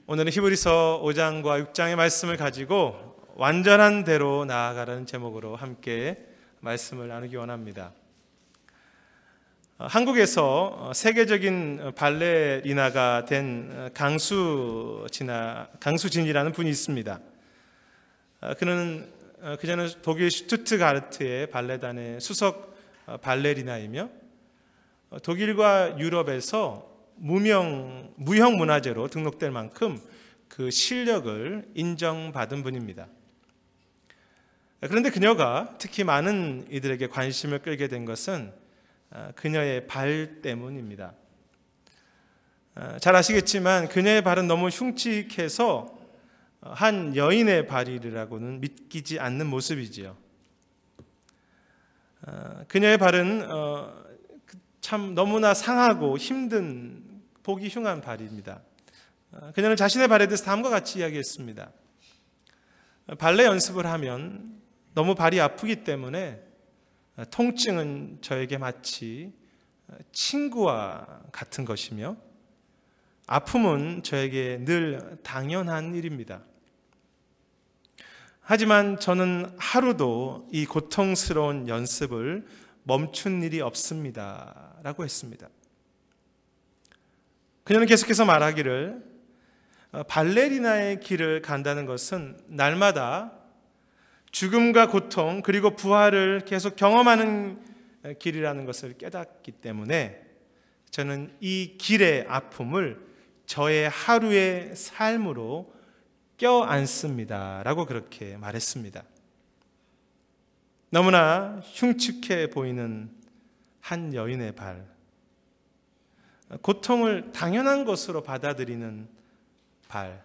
오늘은 히브리서 5장과 6장의 말씀을 가지고 완전한 대로 나아가라는 제목으로 함께 말씀을 나누기 원합니다. 한국에서 세계적인 발레리나가 된 강수진이라는 분이 있습니다. 그는 그전에 독일 슈투트가르트의 발레단의 수석 발레리나이며 독일과 유럽에서 무형 문화재로 등록될 만큼 그 실력을 인정받은 분입니다. 그런데 그녀가 특히 많은 이들에게 관심을 끌게 된 것은 그녀의 발 때문입니다. 잘 아시겠지만 그녀의 발은 너무 흉측해서 한 여인의 발이라고는 믿기지 않는 모습이지요. 그녀의 발은 참 너무나 상하고 힘든 보기 흉한 발입니다. 그녀는 자신의 발에 대해서 다음과 같이 이야기했습니다. 발레 연습을 하면 너무 발이 아프기 때문에 통증은 저에게 마치 친구와 같은 것이며 아픔은 저에게 늘 당연한 일입니다. 하지만 저는 하루도 이 고통스러운 연습을 멈춘 일이 없습니다 라고 했습니다. 그녀는 계속해서 말하기를 발레리나의 길을 간다는 것은 날마다 죽음과 고통 그리고 부활을 계속 경험하는 길이라는 것을 깨닫기 때문에 저는 이 길의 아픔을 저의 하루의 삶으로 껴안습니다 라고 그렇게 말했습니다. 너무나 흉측해 보이는 한 여인의 발, 고통을 당연한 것으로 받아들이는 발.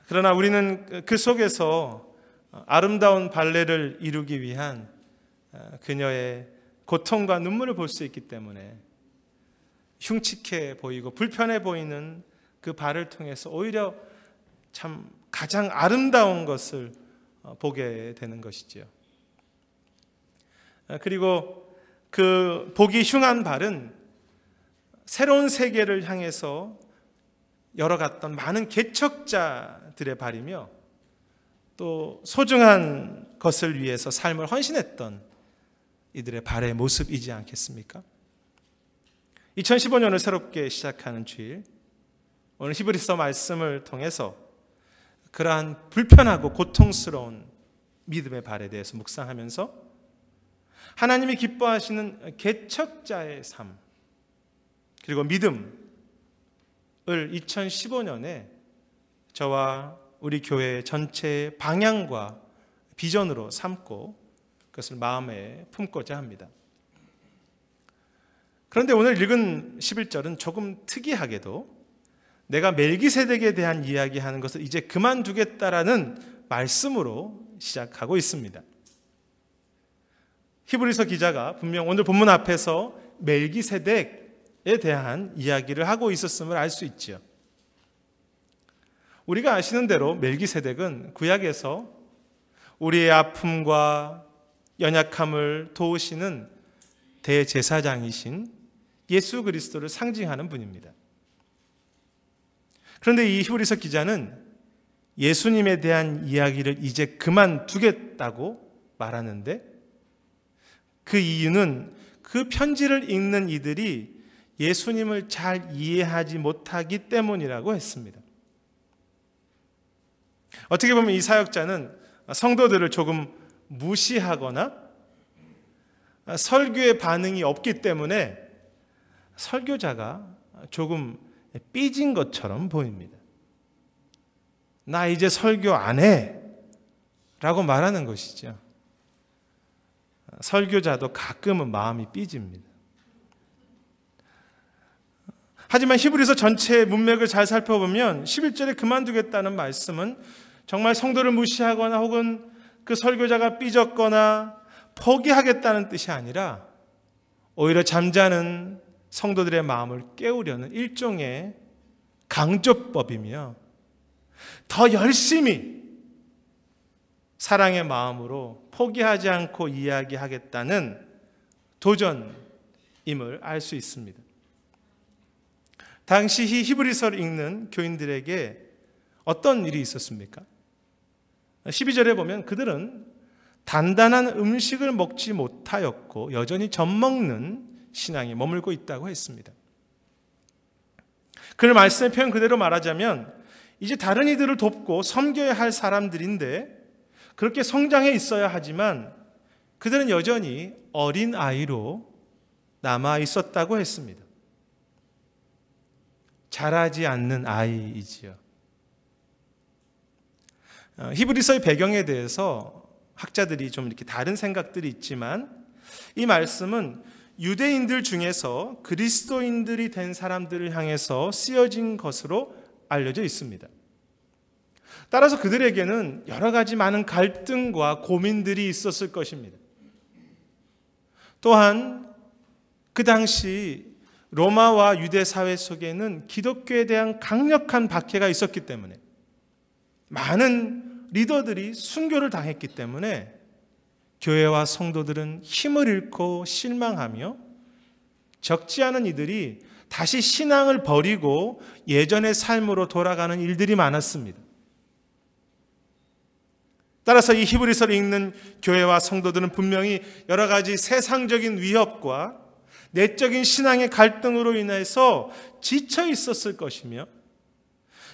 그러나 우리는 그 속에서 아름다운 발레를 이루기 위한 그녀의 고통과 눈물을 볼 수 있기 때문에 흉측해 보이고 불편해 보이는 그 발을 통해서 오히려 참 가장 아름다운 것을 보게 되는 것이지요. 그리고 그 보기 흉한 발은 새로운 세계를 향해서 열어갔던 많은 개척자들의 발이며 또 소중한 것을 위해서 삶을 헌신했던 이들의 발의 모습이지 않겠습니까? 2015년을 새롭게 시작하는 주일, 오늘 히브리서 말씀을 통해서 그러한 불편하고 고통스러운 믿음의 발에 대해서 묵상하면서 하나님이 기뻐하시는 개척자의 삶 그리고 믿음을 2015년에 저와 우리 교회 전체의 방향과 비전으로 삼고 그것을 마음에 품고자 합니다. 그런데 오늘 읽은 11절은 조금 특이하게도 내가 멜기세덱에 대한 이야기하는 것을 이제 그만두겠다라는 말씀으로 시작하고 있습니다. 히브리서 기자가 분명 오늘 본문 앞에서 멜기세덱에 대한 이야기를 하고 있었음을 알 수 있지요. 우리가 아시는 대로 멜기세덱은 구약에서 우리의 아픔과 연약함을 도우시는 대제사장이신 예수 그리스도를 상징하는 분입니다. 그런데 이 히브리서 기자는 예수님에 대한 이야기를 이제 그만두겠다고 말하는데 그 이유는 그 편지를 읽는 이들이 예수님을 잘 이해하지 못하기 때문이라고 했습니다. 어떻게 보면 이 사역자는 성도들을 조금 무시하거나 설교의 반응이 없기 때문에 설교자가 조금 삐진 것처럼 보입니다. 나 이제 설교 안 해 라고 말하는 것이죠. 설교자도 가끔은 마음이 삐집니다. 하지만 히브리서 전체의 문맥을 잘 살펴보면 11절에 그만두겠다는 말씀은 정말 성도를 무시하거나 혹은 그 설교자가 삐졌거나 포기하겠다는 뜻이 아니라 오히려 잠자는 성도들의 마음을 깨우려는 일종의 강조법이며 더 열심히 사랑의 마음으로 포기하지 않고 이야기하겠다는 도전임을 알 수 있습니다. 당시 이 히브리서를 읽는 교인들에게 어떤 일이 있었습니까? 12절에 보면 그들은 단단한 음식을 먹지 못하였고 여전히 젖먹는 신앙에 머물고 있다고 했습니다. 그 말씀의 표현 그대로 말하자면 이제 다른 이들을 돕고 섬겨야 할 사람들인데 그렇게 성장해 있어야 하지만 그들은 여전히 어린 아이로 남아 있었다고 했습니다. 자라지 않는 아이이지요. 히브리서의 배경에 대해서 학자들이 좀 이렇게 다른 생각들이 있지만 이 말씀은 유대인들 중에서 그리스도인들이 된 사람들을 향해서 쓰여진 것으로 알려져 있습니다. 따라서 그들에게는 여러 가지 많은 갈등과 고민들이 있었을 것입니다. 또한 그 당시 로마와 유대 사회 속에는 기독교에 대한 강력한 박해가 있었기 때문에 많은 리더들이 순교를 당했기 때문에 교회와 성도들은 힘을 잃고 실망하며 적지 않은 이들이 다시 신앙을 버리고 예전의 삶으로 돌아가는 일들이 많았습니다. 따라서 이 히브리서를 읽는 교회와 성도들은 분명히 여러 가지 세상적인 위협과 내적인 신앙의 갈등으로 인해서 지쳐 있었을 것이며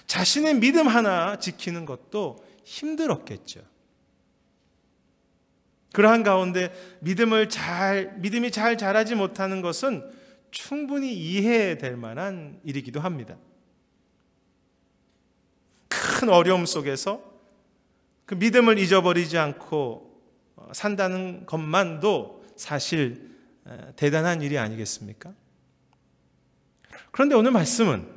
자신의 믿음 하나 지키는 것도 힘들었겠죠. 그러한 가운데 믿음이 잘 자라지 못하는 것은 충분히 이해될 만한 일이기도 합니다. 큰 어려움 속에서 그 믿음을 잊어버리지 않고 산다는 것만도 사실 대단한 일이 아니겠습니까? 그런데 오늘 말씀은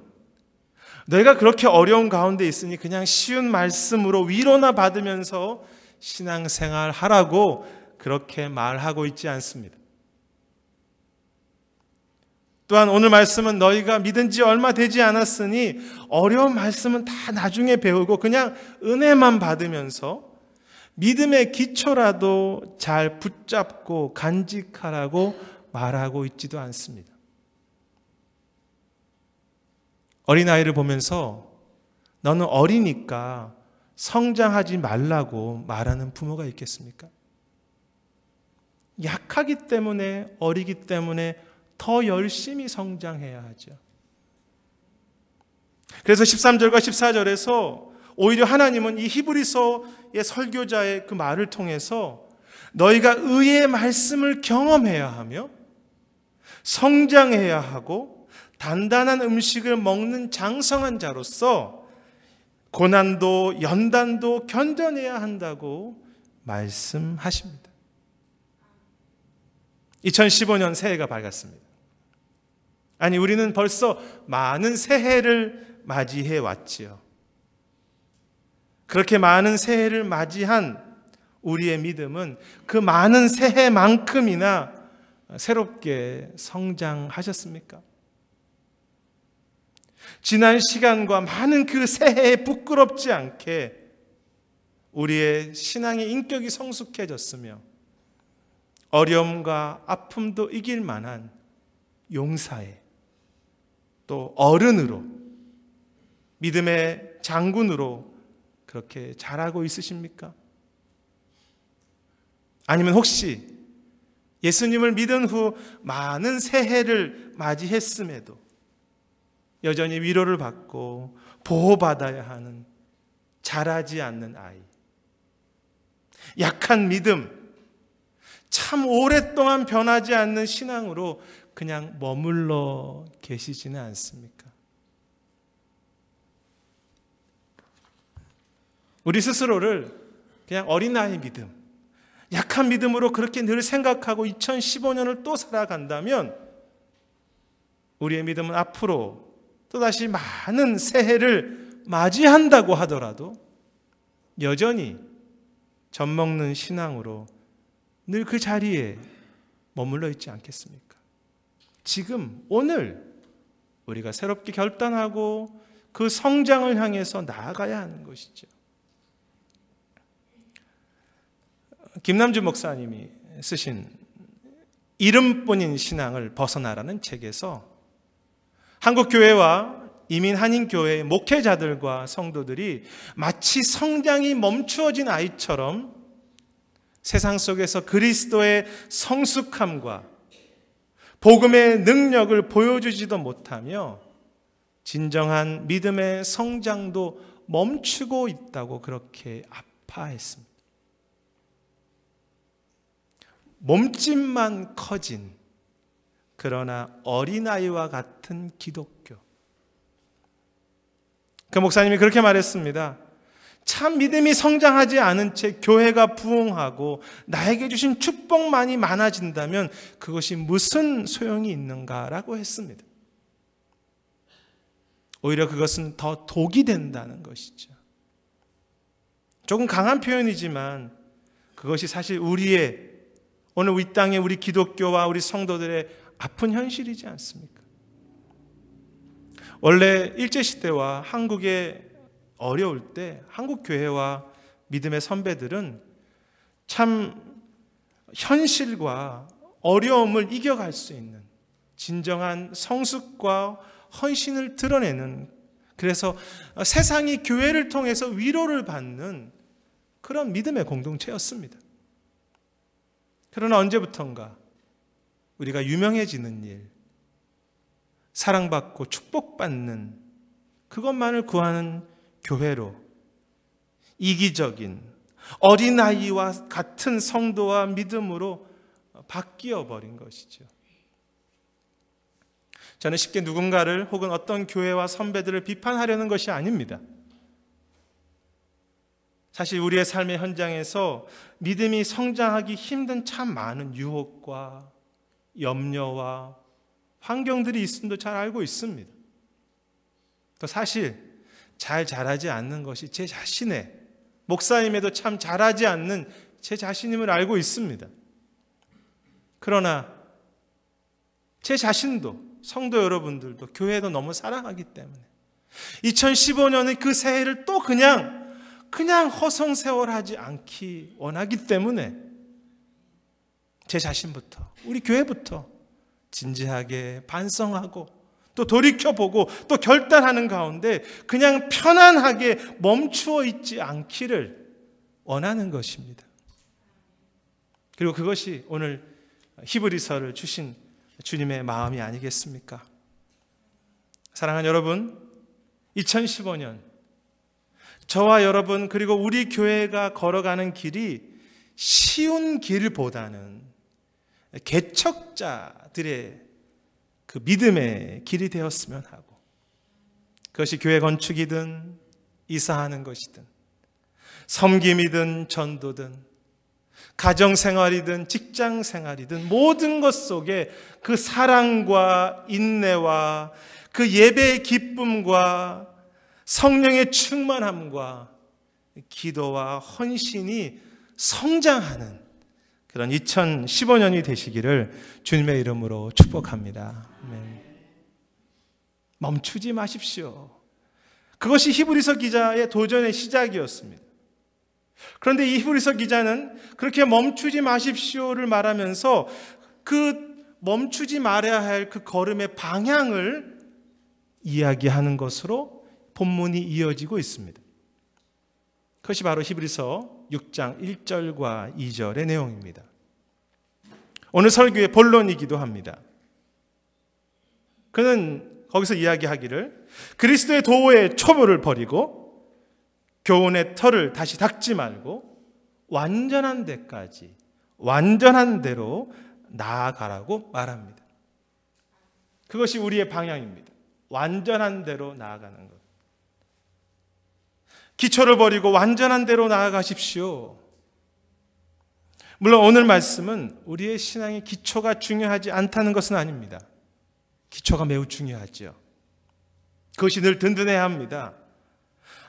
너희가 그렇게 어려운 가운데 있으니 그냥 쉬운 말씀으로 위로나 받으면서 신앙생활 하라고 그렇게 말하고 있지 않습니다. 또한 오늘 말씀은 너희가 믿은 지 얼마 되지 않았으니 어려운 말씀은 다 나중에 배우고 그냥 은혜만 받으면서 믿음의 기초라도 잘 붙잡고 간직하라고 말하고 있지도 않습니다. 어린아이를 보면서 너는 어리니까 성장하지 말라고 말하는 부모가 있겠습니까? 약하기 때문에, 어리기 때문에 더 열심히 성장해야 하죠. 그래서 13절과 14절에서 오히려 하나님은 이 히브리서의 설교자의 그 말을 통해서 너희가 의의 말씀을 경험해야 하며 성장해야 하고 단단한 음식을 먹는 장성한 자로서 고난도 연단도 견뎌내야 한다고 말씀하십니다. 2015년 새해가 밝았습니다. 아니, 우리는 벌써 많은 새해를 맞이해 왔지요. 그렇게 많은 새해를 맞이한 우리의 믿음은 그 많은 새해만큼이나 새롭게 성장하셨습니까? 지난 시간과 많은 그 새해에 부끄럽지 않게 우리의 신앙의 인격이 성숙해졌으며 어려움과 아픔도 이길 만한 용사의 또 어른으로 믿음의 장군으로 그렇게 자라고 있으십니까? 아니면 혹시 예수님을 믿은 후 많은 새해를 맞이했음에도 여전히 위로를 받고 보호받아야 하는 자라지 않는 아이, 약한 믿음, 참 오랫동안 변하지 않는 신앙으로 그냥 머물러 계시지는 않습니까? 우리 스스로를 그냥 어린아이 믿음, 약한 믿음으로 그렇게 늘 생각하고 2015년을 또 살아간다면 우리의 믿음은 앞으로 또다시 많은 새해를 맞이한다고 하더라도 여전히 젖먹는 신앙으로 늘 그 자리에 머물러 있지 않겠습니까? 지금 오늘 우리가 새롭게 결단하고 그 성장을 향해서 나아가야 하는 것이죠. 김남주 목사님이 쓰신 이름뿐인 신앙을 벗어나라는 책에서 한국교회와 이민 한인교회의 목회자들과 성도들이 마치 성장이 멈추어진 아이처럼 세상 속에서 그리스도의 성숙함과 복음의 능력을 보여주지도 못하며 진정한 믿음의 성장도 멈추고 있다고 그렇게 아파했습니다. 몸집만 커진 그러나 어린아이와 같은 기독교. 그 목사님이 그렇게 말했습니다. 참 믿음이 성장하지 않은 채 교회가 부흥하고 나에게 주신 축복만이 많아진다면 그것이 무슨 소용이 있는가라고 했습니다. 오히려 그것은 더 독이 된다는 것이죠. 조금 강한 표현이지만 그것이 사실 우리의 오늘 이 땅에 우리 기독교와 우리 성도들의 아픈 현실이지 않습니까? 원래 일제시대와 한국의 어려울 때 한국 교회와 믿음의 선배들은 참 현실과 어려움을 이겨갈 수 있는 진정한 성숙과 헌신을 드러내는, 그래서 세상이 교회를 통해서 위로를 받는 그런 믿음의 공동체였습니다. 그러나 언제부턴가 우리가 유명해지는 일, 사랑받고 축복받는 그것만을 구하는 교회로 이기적인 어린아이와 같은 성도와 믿음으로 바뀌어 버린 것이죠. 저는 쉽게 누군가를 혹은 어떤 교회와 선배들을 비판하려는 것이 아닙니다. 사실 우리의 삶의 현장에서 믿음이 성장하기 힘든 참 많은 유혹과 염려와 환경들이 있음도 잘 알고 있습니다. 또 사실 잘 자라지 않는 것이 제 자신의, 목사임에도 참 잘하지 않는 제 자신임을 알고 있습니다. 그러나 제 자신도, 성도 여러분들도, 교회도 너무 사랑하기 때문에 2015년의 그 새해를 또 그냥 허송세월하지 않기 원하기 때문에 제 자신부터, 우리 교회부터 진지하게 반성하고 또 돌이켜보고 또 결단하는 가운데 그냥 편안하게 멈추어 있지 않기를 원하는 것입니다. 그리고 그것이 오늘 히브리서를 주신 주님의 마음이 아니겠습니까? 사랑하는 여러분, 2015년 저와 여러분 그리고 우리 교회가 걸어가는 길이 쉬운 길보다는 개척자들의 그 믿음의 길이 되었으면 하고, 그것이 교회 건축이든 이사하는 것이든 섬김이든 전도든 가정생활이든 직장생활이든 모든 것 속에 그 사랑과 인내와 그 예배의 기쁨과 성령의 충만함과 기도와 헌신이 성장하는 그런 2015년이 되시기를 주님의 이름으로 축복합니다. 아멘. 멈추지 마십시오. 그것이 히브리서 기자의 도전의 시작이었습니다. 그런데 이 히브리서 기자는 그렇게 멈추지 마십시오를 말하면서 그 멈추지 말아야 할 그 걸음의 방향을 이야기하는 것으로 본문이 이어지고 있습니다. 그것이 바로 히브리서 6장 1절과 2절의 내용입니다. 오늘 설교의 본론이기도 합니다. 그는 거기서 이야기하기를 그리스도의 도의 초보를 버리고 교훈의 털을 다시 닦지 말고 완전한 데까지, 완전한 대로 나아가라고 말합니다. 그것이 우리의 방향입니다. 완전한 대로 나아가는 것. 기초를 버리고 완전한 대로 나아가십시오. 물론 오늘 말씀은 우리의 신앙의 기초가 중요하지 않다는 것은 아닙니다. 기초가 매우 중요하죠. 그것이 늘 든든해야 합니다.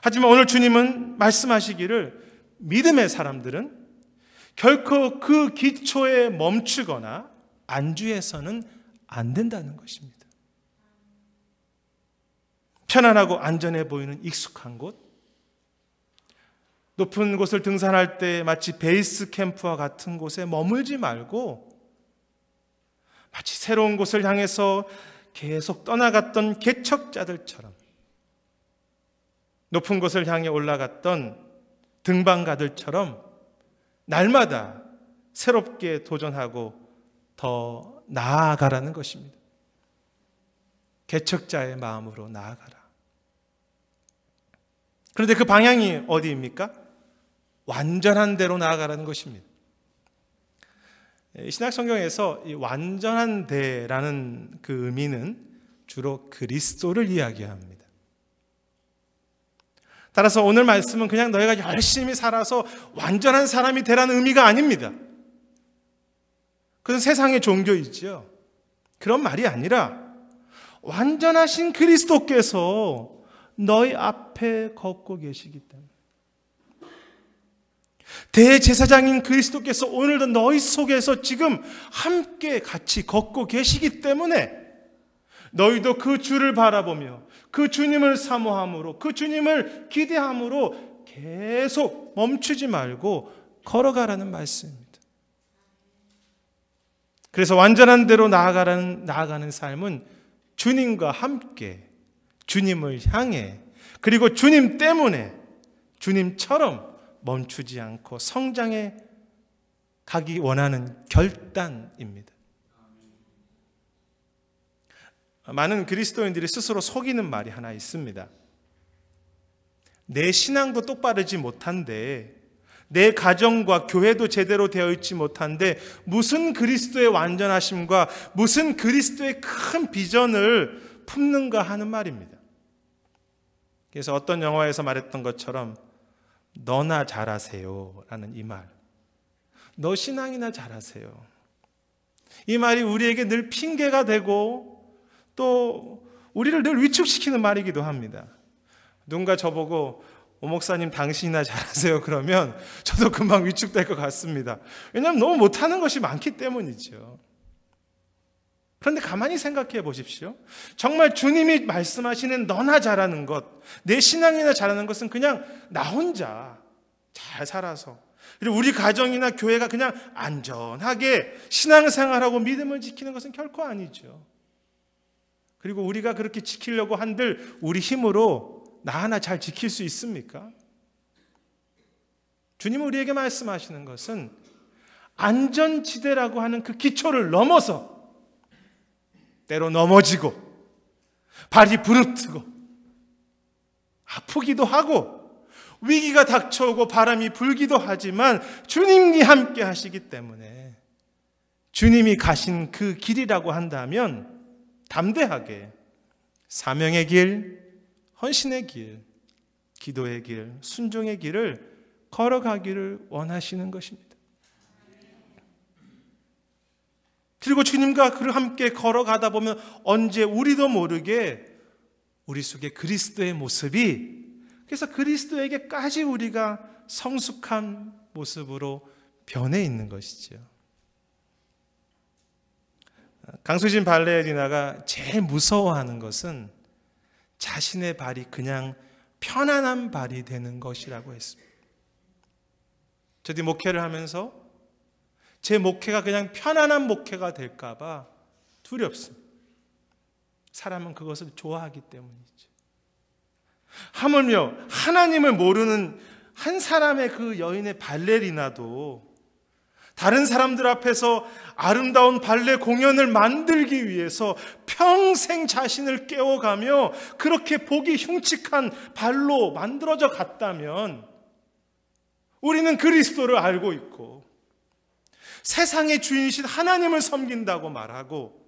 하지만 오늘 주님은 말씀하시기를 믿음의 사람들은 결코 그 기초에 멈추거나 안주해서는 안 된다는 것입니다. 편안하고 안전해 보이는 익숙한 곳, 높은 곳을 등산할 때 마치 베이스 캠프와 같은 곳에 머물지 말고 마치 새로운 곳을 향해서 계속 떠나갔던 개척자들처럼, 높은 곳을 향해 올라갔던 등반가들처럼 날마다 새롭게 도전하고 더 나아가라는 것입니다. 개척자의 마음으로 나아가라. 그런데 그 방향이 어디입니까? 완전한 대로 나아가라는 것입니다. 신약 성경에서 이 완전한 대라는 그 의미는 주로 그리스도를 이야기합니다. 따라서 오늘 말씀은 그냥 너희가 열심히 살아서 완전한 사람이 되라는 의미가 아닙니다. 그건 세상의 종교이지요. 그런 말이 아니라 완전하신 그리스도께서 너희 앞에 걷고 계시기 때문에, 대제사장인 그리스도께서 오늘도 너희 속에서 지금 함께 같이 걷고 계시기 때문에 너희도 그 주를 바라보며 그 주님을 사모함으로, 그 주님을 기대함으로 계속 멈추지 말고 걸어가라는 말씀입니다. 그래서 완전한 대로 나아가는 삶은 주님과 함께, 주님을 향해, 그리고 주님 때문에, 주님처럼 멈추지 않고 성장해 가기 원하는 결단입니다. 많은 그리스도인들이 스스로 속이는 말이 하나 있습니다. 내 신앙도 똑바르지 못한데, 내 가정과 교회도 제대로 되어 있지 못한데 무슨 그리스도의 완전하심과 무슨 그리스도의 큰 비전을 품는가 하는 말입니다. 그래서 어떤 영화에서 말했던 것처럼 너나 잘하세요 라는 이 말, 너 신앙이나 잘하세요, 이 말이 우리에게 늘 핑계가 되고 또 우리를 늘 위축시키는 말이기도 합니다. 누군가 저보고 오 목사님 당신이나 잘하세요 그러면 저도 금방 위축될 것 같습니다. 왜냐하면 너무 못하는 것이 많기 때문이죠. 그런데 가만히 생각해 보십시오. 정말 주님이 말씀하시는 너나 잘하는 것, 내 신앙이나 잘하는 것은 그냥 나 혼자 잘 살아서, 그리고 우리 가정이나 교회가 그냥 안전하게 신앙생활하고 믿음을 지키는 것은 결코 아니죠. 그리고 우리가 그렇게 지키려고 한들 우리 힘으로 나 하나 잘 지킬 수 있습니까? 주님은 우리에게 말씀하시는 것은 안전지대라고 하는 그 기초를 넘어서 때로 넘어지고 발이 부르트고 아프기도 하고 위기가 닥쳐오고 바람이 불기도 하지만 주님이 함께 하시기 때문에, 주님이 가신 그 길이라고 한다면 담대하게 사명의 길, 헌신의 길, 기도의 길, 순종의 길을 걸어가기를 원하시는 것입니다. 그리고 주님과 함께 걸어가다 보면 언제 우리도 모르게 우리 속에 그리스도의 모습이, 그래서 그리스도에게까지 우리가 성숙한 모습으로 변해 있는 것이죠. 강수진 발레리나가 제일 무서워하는 것은 자신의 발이 그냥 편안한 발이 되는 것이라고 했습니다. 저도 목회를 하면서 제 목회가 그냥 편안한 목회가 될까 봐 두렵습니다. 사람은 그것을 좋아하기 때문이죠. 하물며 하나님을 모르는 한 사람의 그 여인의 발레리나도 다른 사람들 앞에서 아름다운 발레 공연을 만들기 위해서 평생 자신을 깨워가며 그렇게 보기 흉측한 발로 만들어져 갔다면, 우리는 그리스도를 알고 있고 세상의 주인이신 하나님을 섬긴다고 말하고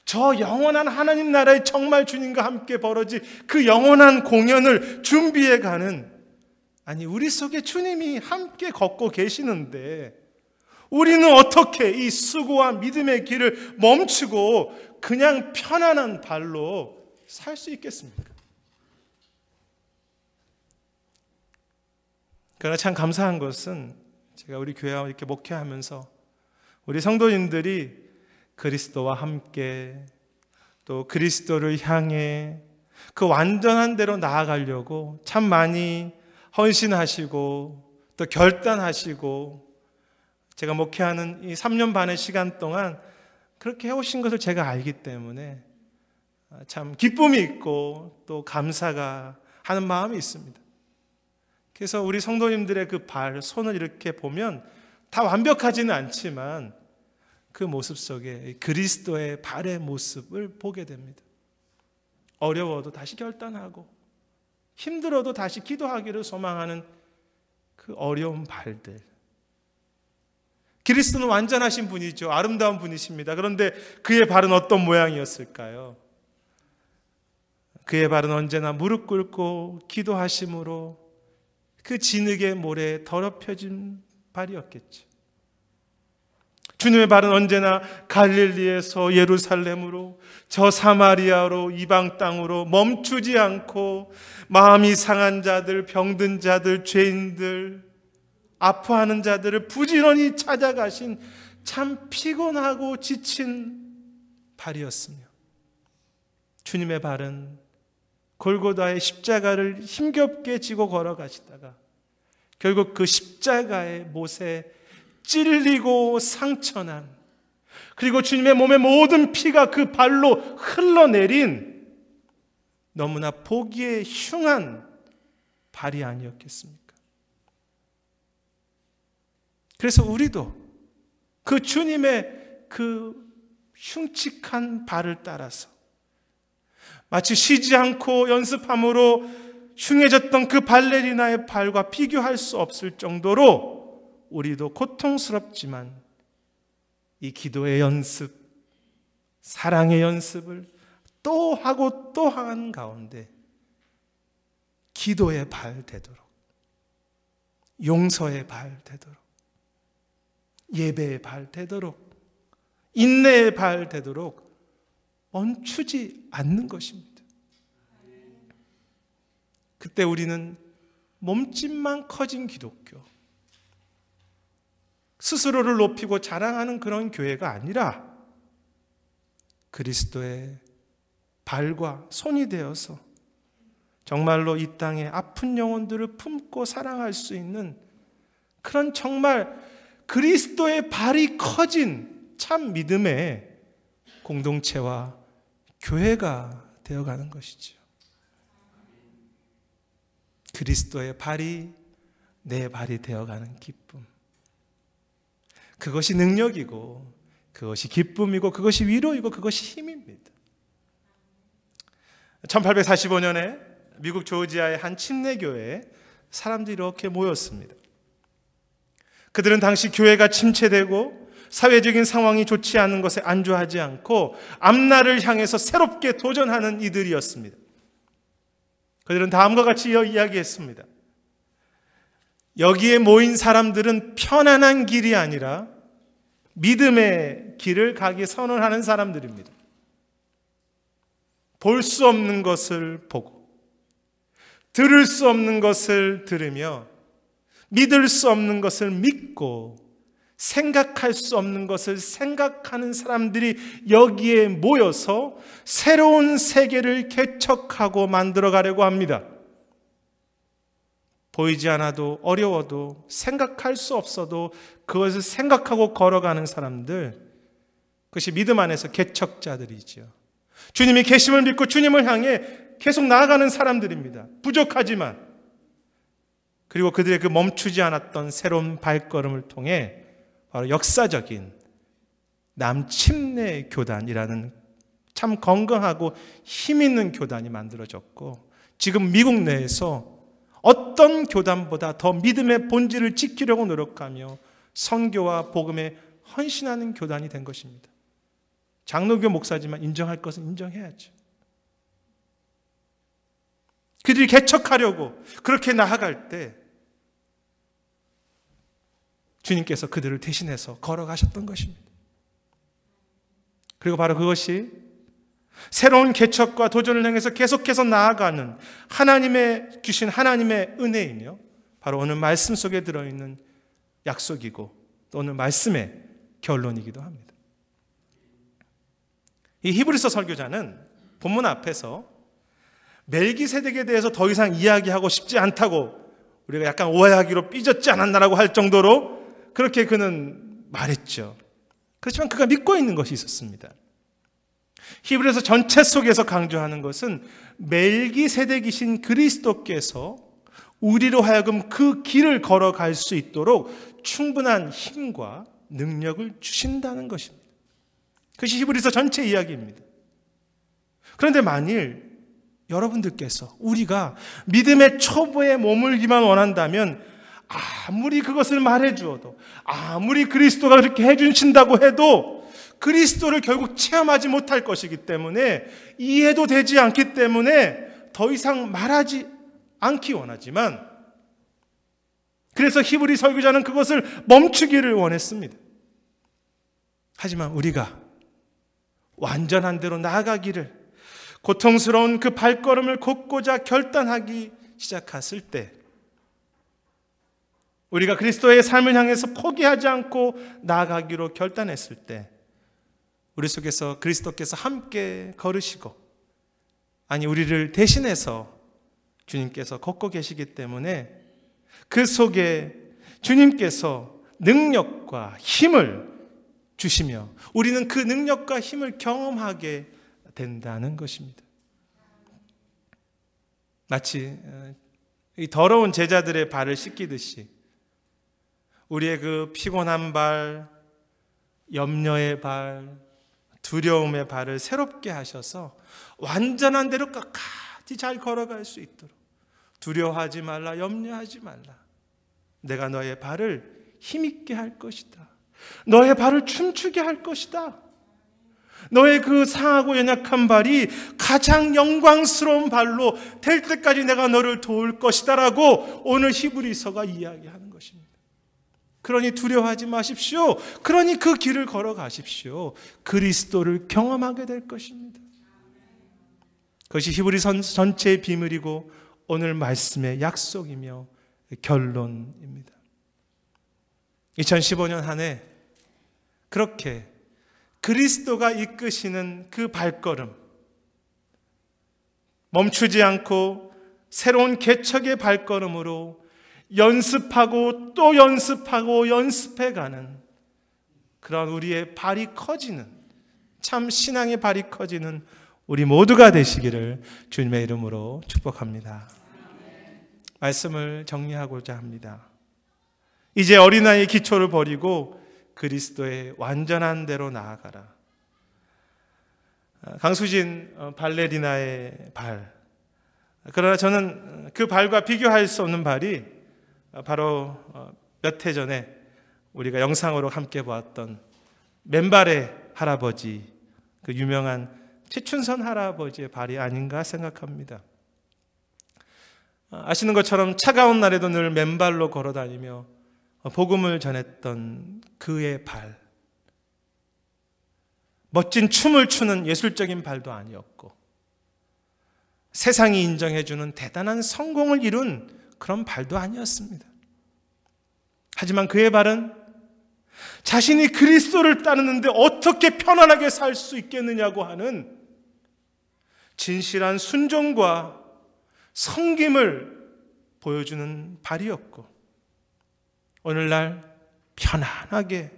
저 영원한 하나님 나라의 정말 주님과 함께 벌어질 그 영원한 공연을 준비해가는, 아니 우리 속에 주님이 함께 걷고 계시는데 우리는 어떻게 이 수고와 믿음의 길을 멈추고 그냥 편안한 발로 살 수 있겠습니까? 그러나 참 감사한 것은 제가 우리 교회와 이렇게 목회하면서 우리 성도님들이 그리스도와 함께 또 그리스도를 향해 그 완전한 대로 나아가려고 참 많이 헌신하시고 또 결단하시고, 제가 목회하는 이 3년 반의 시간 동안 그렇게 해오신 것을 제가 알기 때문에 참 기쁨이 있고 또 감사가 하는 마음이 있습니다. 그래서 우리 성도님들의 그 발, 손을 이렇게 보면 다 완벽하지는 않지만 그 모습 속에 그리스도의 발의 모습을 보게 됩니다. 어려워도 다시 결단하고 힘들어도 다시 기도하기를 소망하는 그 어려운 발들. 그리스도는 완전하신 분이죠. 아름다운 분이십니다. 그런데 그의 발은 어떤 모양이었을까요? 그의 발은 언제나 무릎 꿇고 기도하심으로 그 진흙의 모래에 더럽혀진 발이었겠죠. 주님의 발은 언제나 갈릴리에서 예루살렘으로 저 사마리아로 이방 땅으로 멈추지 않고 마음이 상한 자들, 병든 자들, 죄인들, 아파하는 자들을 부지런히 찾아가신 참 피곤하고 지친 발이었으며 주님의 발은 골고다의 십자가를 힘겹게 지고 걸어가시다가 결국 그 십자가의 못에 찔리고 상처난, 그리고 주님의 몸의 모든 피가 그 발로 흘러내린 너무나 보기에 흉한 발이 아니었겠습니까? 그래서 우리도 그 주님의 그 흉측한 발을 따라서 마치 쉬지 않고 연습함으로 흉해졌던 그 발레리나의 발과 비교할 수 없을 정도로 우리도 고통스럽지만 이 기도의 연습, 사랑의 연습을 또 하고 또 하는 가운데 기도의 발 되도록, 용서의 발 되도록, 예배의 발 되도록, 인내의 발 되도록 멈추지 않는 것입니다. 그때 우리는 몸집만 커진 기독교, 스스로를 높이고 자랑하는 그런 교회가 아니라 그리스도의 발과 손이 되어서 정말로 이 땅의 아픈 영혼들을 품고 사랑할 수 있는 그런 정말 그리스도의 발이 커진 참 믿음의 공동체와 교회가 되어가는 것이죠. 그리스도의 발이 내 발이 되어가는 기쁨. 그것이 능력이고 그것이 기쁨이고 그것이 위로이고 그것이 힘입니다. 1845년에 미국 조지아의 한 침례교회에 사람들이 이렇게 모였습니다. 그들은 당시 교회가 침체되고 사회적인 상황이 좋지 않은 것에 안주하지 않고 앞날을 향해서 새롭게 도전하는 이들이었습니다. 그들은 다음과 같이 이야기했습니다. 여기에 모인 사람들은 편안한 길이 아니라 믿음의 길을 가기 선언하는 사람들입니다. 볼 수 없는 것을 보고, 들을 수 없는 것을 들으며, 믿을 수 없는 것을 믿고, 생각할 수 없는 것을 생각하는 사람들이 여기에 모여서 새로운 세계를 개척하고 만들어가려고 합니다. 보이지 않아도 어려워도 생각할 수 없어도 그것을 생각하고 걸어가는 사람들, 그것이 믿음 안에서 개척자들이죠. 주님이 계심을 믿고 주님을 향해 계속 나아가는 사람들입니다. 부족하지만. 그리고 그들의 그 멈추지 않았던 새로운 발걸음을 통해 바로 역사적인 남침례 교단이라는 참 건강하고 힘 있는 교단이 만들어졌고, 지금 미국 내에서 어떤 교단보다 더 믿음의 본질을 지키려고 노력하며 선교와 복음에 헌신하는 교단이 된 것입니다. 장로교 목사지만 인정할 것은 인정해야죠. 그들이 개척하려고 그렇게 나아갈 때 주님께서 그들을 대신해서 걸어가셨던 것입니다. 그리고 바로 그것이 새로운 개척과 도전을 향해서 계속해서 나아가는 하나님의 주신 하나님의 은혜이며, 바로 오늘 말씀 속에 들어있는 약속이고 또 오늘 말씀의 결론이기도 합니다. 이 히브리서 설교자는 본문 앞에서 멜기세덱에 대해서 더 이상 이야기하고 싶지 않다고, 우리가 약간 오해하기로 삐졌지 않았나라고 할 정도로 그렇게 그는 말했죠. 그렇지만 그가 믿고 있는 것이 있었습니다. 히브리서 전체 속에서 강조하는 것은 멜기세덱이신 그리스도께서 우리로 하여금 그 길을 걸어갈 수 있도록 충분한 힘과 능력을 주신다는 것입니다. 그것이 히브리서 전체 이야기입니다. 그런데 만일 여러분들께서 우리가 믿음의 초보에 머물기만 원한다면 아무리 그것을 말해 주어도, 아무리 그리스도가 그렇게 해주신다고 해도 그리스도를 결국 체험하지 못할 것이기 때문에, 이해도 되지 않기 때문에 더 이상 말하지 않기 원하지만, 그래서 히브리 설교자는 그것을 멈추기를 원했습니다. 하지만 우리가 완전한 대로 나아가기를, 고통스러운 그 발걸음을 걷고자 결단하기 시작했을 때, 우리가 그리스도의 삶을 향해서 포기하지 않고 나아가기로 결단했을 때, 우리 속에서 그리스도께서 함께 걸으시고, 아니 우리를 대신해서 주님께서 걷고 계시기 때문에 그 속에 주님께서 능력과 힘을 주시며 우리는 그 능력과 힘을 경험하게 된다는 것입니다. 마치 이 더러운 제자들의 발을 씻기듯이 우리의 그 피곤한 발, 염려의 발, 두려움의 발을 새롭게 하셔서 완전한 대로 끝까지 잘 걸어갈 수 있도록, 두려워하지 말라, 염려하지 말라, 내가 너의 발을 힘있게 할 것이다, 너의 발을 춤추게 할 것이다, 너의 그 상하고 연약한 발이 가장 영광스러운 발로 될 때까지 내가 너를 도울 것이다 라고 오늘 히브리서가 이야기하는 것입니다. 그러니 두려워하지 마십시오. 그러니 그 길을 걸어가십시오. 그리스도를 경험하게 될 것입니다. 그것이 히브리서 전체의 비밀이고 오늘 말씀의 약속이며 결론입니다. 2015년 한 해 그렇게 그리스도가 이끄시는 그 발걸음, 멈추지 않고 새로운 개척의 발걸음으로 연습하고 또 연습하고 연습해가는 그런 우리의 발이 커지는, 참 신앙의 발이 커지는 우리 모두가 되시기를 주님의 이름으로 축복합니다. 말씀을 정리하고자 합니다. 이제 어린아이의 기초를 버리고 그리스도의 완전한 대로 나아가라. 강수진 발레리나의 발, 그러나 저는 그 발과 비교할 수 없는 발이 바로 몇 해 전에 우리가 영상으로 함께 보았던 맨발의 할아버지, 그 유명한 최춘선 할아버지의 발이 아닌가 생각합니다. 아시는 것처럼 차가운 날에도 늘 맨발로 걸어다니며 복음을 전했던 그의 발, 멋진 춤을 추는 예술적인 발도 아니었고 세상이 인정해주는 대단한 성공을 이룬 그런 발도 아니었습니다. 하지만 그의 발은 자신이 그리스도를 따르는데 어떻게 편안하게 살 수 있겠느냐고 하는 진실한 순종과 섬김을 보여주는 발이었고, 오늘날 편안하게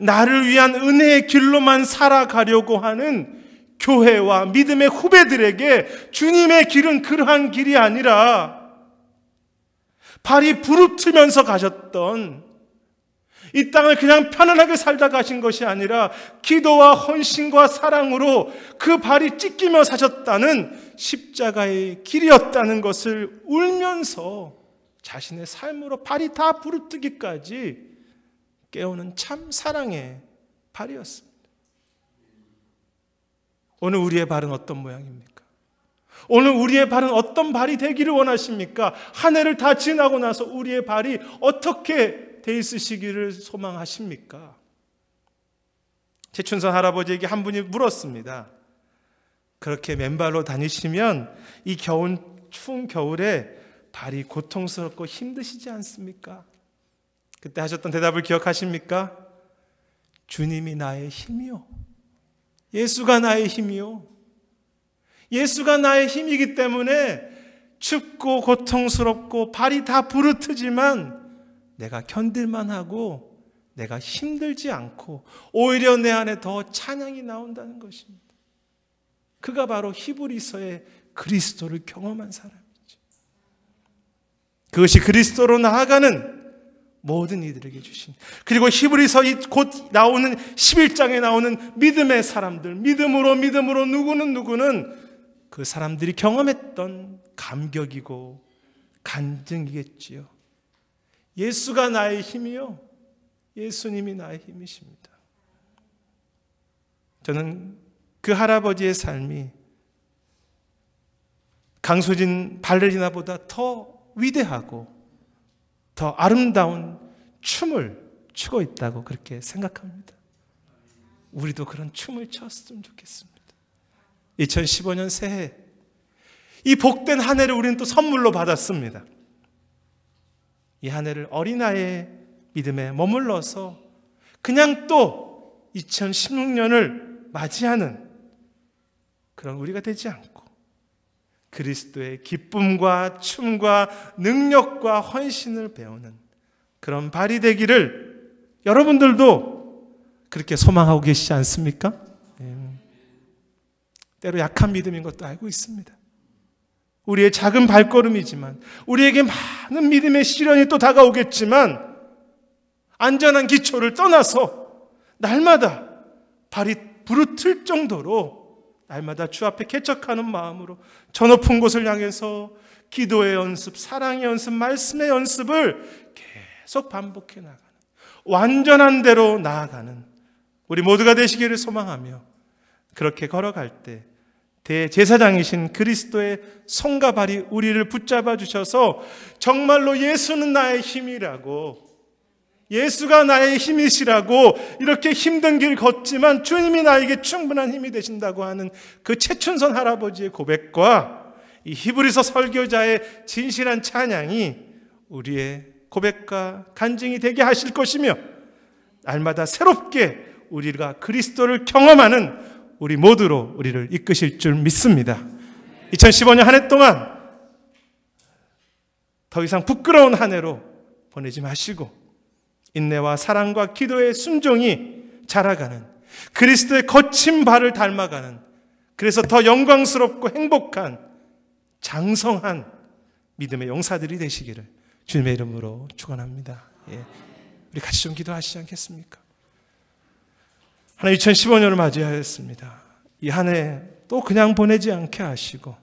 나를 위한 은혜의 길로만 살아가려고 하는 교회와 믿음의 후배들에게 주님의 길은 그러한 길이 아니라, 발이 부르트면서 가셨던 이 땅을 그냥 편안하게 살다 가신 것이 아니라 기도와 헌신과 사랑으로 그 발이 찢기며 사셨다는 십자가의 길이었다는 것을 울면서 자신의 삶으로 발이 다 부르뜨기까지 깨우는 참 사랑의 발이었습니다. 오늘 우리의 발은 어떤 모양입니까? 오늘 우리의 발은 어떤 발이 되기를 원하십니까? 한 해를 다 지나고 나서 우리의 발이 어떻게 돼 있으시기를 소망하십니까? 최춘선 할아버지에게 한 분이 물었습니다. 그렇게 맨발로 다니시면 이 추운 겨울에 발이 고통스럽고 힘드시지 않습니까? 그때 하셨던 대답을 기억하십니까? 주님이 나의 힘이요, 예수가 나의 힘이요, 예수가 나의 힘이기 때문에 춥고 고통스럽고 발이 다 부르트지만 내가 견딜만 하고 내가 힘들지 않고 오히려 내 안에 더 찬양이 나온다는 것입니다. 그가 바로 히브리서의 그리스도를 경험한 사람이죠. 그것이 그리스도로 나아가는 모든 이들에게 주신, 그리고 히브리서 곧 나오는 11장에 나오는 믿음의 사람들, 믿음으로 누구는 그 사람들이 경험했던 감격이고 간증이겠지요. 예수가 나의 힘이요, 예수님이 나의 힘이십니다. 저는 그 할아버지의 삶이 강수진 발레리나보다 더 위대하고 더 아름다운 춤을 추고 있다고 그렇게 생각합니다. 우리도 그런 춤을 췄으면 좋겠습니다. 2015년 새해, 이 복된 한 해를 우리는 또 선물로 받았습니다. 이 한 해를 어린아이의 믿음에 머물러서 그냥 또 2016년을 맞이하는 그런 우리가 되지 않고 그리스도의 기쁨과 춤과 능력과 헌신을 배우는 그런 발이 되기를 여러분들도 그렇게 소망하고 계시지 않습니까? 때로 약한 믿음인 것도 알고 있습니다. 우리의 작은 발걸음이지만, 우리에게 많은 믿음의 시련이 또 다가오겠지만, 안전한 기초를 떠나서 날마다 발이 부르틀 정도로 날마다 주 앞에 개척하는 마음으로 저 높은 곳을 향해서 기도의 연습, 사랑의 연습, 말씀의 연습을 계속 반복해 나가는, 완전한 대로 나아가는 우리 모두가 되시기를 소망하며, 그렇게 걸어갈 때 대제사장이신 그리스도의 손과 발이 우리를 붙잡아 주셔서 정말로 예수는 나의 힘이라고, 예수가 나의 힘이시라고, 이렇게 힘든 길 걷지만 주님이 나에게 충분한 힘이 되신다고 하는 그 최춘선 할아버지의 고백과 이 히브리서 설교자의 진실한 찬양이 우리의 고백과 간증이 되게 하실 것이며, 날마다 새롭게 우리가 그리스도를 경험하는 우리 모두로 우리를 이끄실 줄 믿습니다. 2015년 한 해 동안 더 이상 부끄러운 한 해로 보내지 마시고 인내와 사랑과 기도의 순종이 자라가는, 그리스도의 거친 발을 닮아가는, 그래서 더 영광스럽고 행복한 장성한 믿음의 용사들이 되시기를 주님의 이름으로 축원합니다. 우리 같이 좀 기도하시지 않겠습니까? 하나님, 2015년을 맞이하였습니다. 이 한 해 또 그냥 보내지 않게 하시고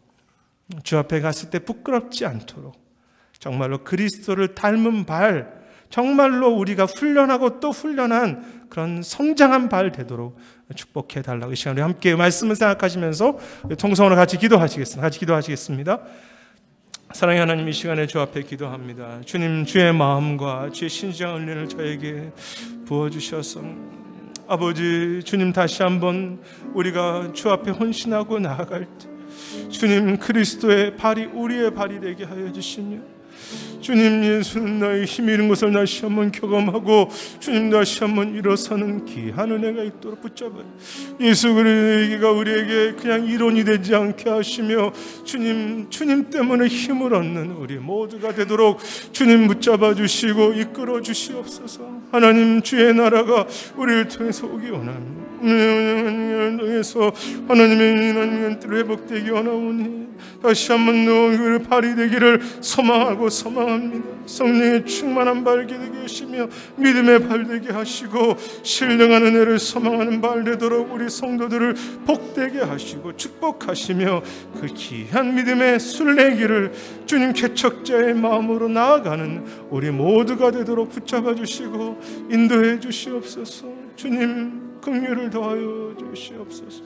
주 앞에 갔을 때 부끄럽지 않도록 정말로 그리스도를 닮은 발, 정말로 우리가 훈련하고 또 훈련한 그런 성장한 발 되도록 축복해 달라고 이 시간에 함께 말씀을 생각하시면서 통성으로 같이 기도하시겠습니다. 사랑의 하나님, 이 시간에 주 앞에 기도합니다. 주님, 주의 마음과 주의 신실한 은혜를 저에게 부어주셔서 아버지, 주님, 다시 한번 우리가 주 앞에 헌신하고 나아갈 때 주님, 그리스도의 발이 우리의 발이 되게 하여 주시며, 주님, 예수는 나의 힘이 있는 것을 다시 한번 경험하고 주님, 다시 한번 일어서는 귀한 은혜가 있도록 붙잡아요. 예수 그리스도가 우리에게 그냥 이론이 되지 않게 하시며 주님 때문에 힘을 얻는 우리 모두가 되도록 주님 붙잡아 주시고 이끌어 주시옵소서. 하나님, 주의 나라가 우리를 통해서 오기 원합니다. 통해서 하나님의 뜻을 회복되기 원하오니 다시 한번 너희를 발이 되기를 소망합니다. 성령의 충만한 발 되게 하시며 믿음의 발 되게 하시고 신령한 은혜를 소망하는 발 되도록 우리 성도들을 복되게 하시고 축복하시며 그 귀한 믿음의 순례길을 주님 개척자의 마음으로 나아가는 우리 모두가 되도록 붙잡아 주시고 인도해 주시옵소서. 주님, 긍휼을 더하여 주시옵소서.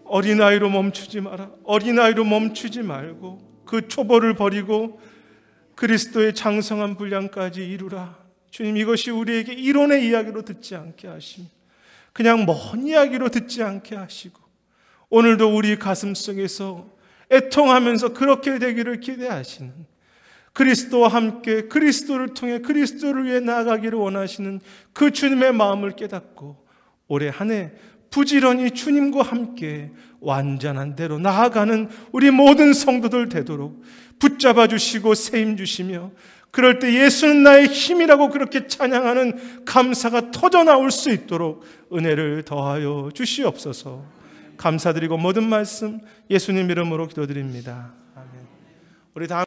어린아이로 멈추지 마라. 어린아이로 멈추지 말고 그 초보를 버리고 그리스도의 장성한 분량까지 이루라. 주님, 이것이 우리에게 이론의 이야기로 듣지 않게 하시며 그냥 먼 이야기로 듣지 않게 하시고 오늘도 우리 가슴 속에서 애통하면서 그렇게 되기를 기대하시는, 그리스도와 함께 그리스도를 통해 그리스도를 위해 나아가기를 원하시는 그 주님의 마음을 깨닫고 올해 한 해 부지런히 주님과 함께 완전한 대로 나아가는 우리 모든 성도들 되도록 붙잡아 주시고 세임 주시며, 그럴 때 예수는 나의 힘이라고 그렇게 찬양하는 감사가 터져나올 수 있도록 은혜를 더하여 주시옵소서. 감사드리고 모든 말씀 예수님 이름으로 기도드립니다. 아멘. 우리 다